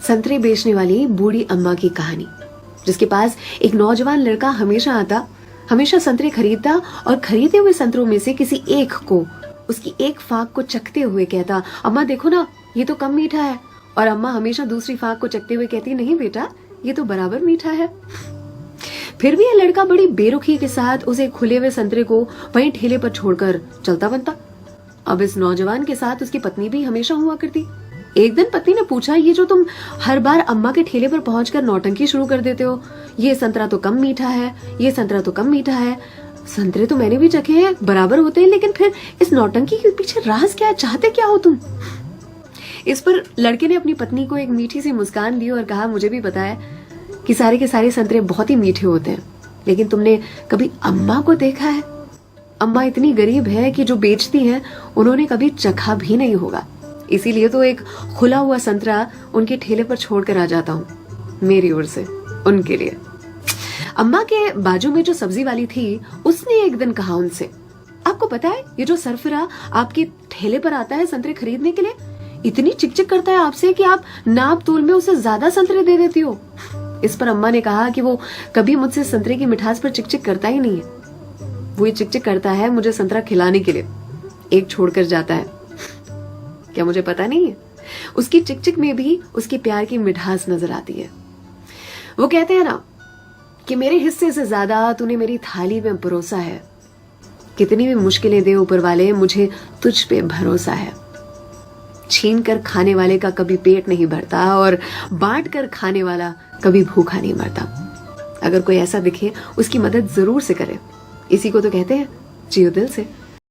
संतरे बेचने वाली बूढ़ी अम्मा की कहानी, जिसके पास एक नौजवान लड़का हमेशा आता, हमेशा संतरे खरीदता और खरीदे हुए संतरों में से किसी एक को, उसकी एक फाक को चखते हुए कहता, अम्मा देखो ना, ये तो कम मीठा है। और अम्मा हमेशा दूसरी फाक को चखते हुए कहती, नहीं बेटा, ये तो बराबर मीठा है। फिर भी यह लड़का बड़ी बेरुखी के साथ उसे खुले हुए संतरे को वहीं ठेले पर छोड़कर चलता बनता। अब इस नौजवान के साथ उसकी पत्नी भी हमेशा हुआ करती। एक दिन पत्नी ने पूछा, ये जो तुम हर बार अम्मा के ठेले पर पहुंचकर नौटंकी शुरू कर देते हो, ये संतरा तो कम मीठा है, ये संतरा तो कम मीठा है। संतरे तो मैंने भी चखे हैं, बराबर होते हैं, लेकिन फिर इस नौटंकी के पीछे राज क्या है, चाहते क्या हो तुम? इस पर लड़के ने अपनी पत्नी को एक मीठी सी मुस्कान दी और कहा, मुझे भी पता है कि सारे के सारे संतरे बहुत ही मीठे होते हैं, लेकिन तुमने कभी अम्मा को देखा है? अम्मा इतनी गरीब है कि जो बेचती हैं उन्होंने कभी चखा भी नहीं होगा, इसीलिए तो एक खुला हुआ संतरा उनके ठेले पर छोड़कर आ जाता हूँ, मेरी ओर से उनके लिए। अम्मा के बाजू में जो सब्जी वाली थी, उसने एक दिन कहा उनसे, आपको पता है ये जो सरफिरा आपके ठेले पर आता है संतरे खरीदने के लिए, इतनी चिकचिक करता है आपसे कि आप नाप तोल में उसे ज्यादा संतरे दे देती हो। इस पर अम्मा ने कहा कि वो कभी मुझसे संतरे की मिठास पर चिकचिक करता ही नहीं है, वो ये चिकचिक करता है मुझे संतरा खिलाने के लिए, एक छोड़कर जाता है। क्या मुझे पता नहीं है? उसकी चिकचिक में भी उसकी प्यार की मिठास नजर आती है। वो कहते हैं ना कि मेरे हिस्से से ज्यादा तूने मेरी थाली में परोसा है, कितनी भी मुश्किलें दे ऊपर वाले, मुझे तुझ पे भरोसा है। छीन कर खाने वाले का कभी पेट नहीं भरता और बांट कर खाने वाला कभी भूखा नहीं मरता। अगर कोई ऐसा दिखे, उसकी मदद जरूर से करे, इसी को तो कहते हैं जियो दिल से।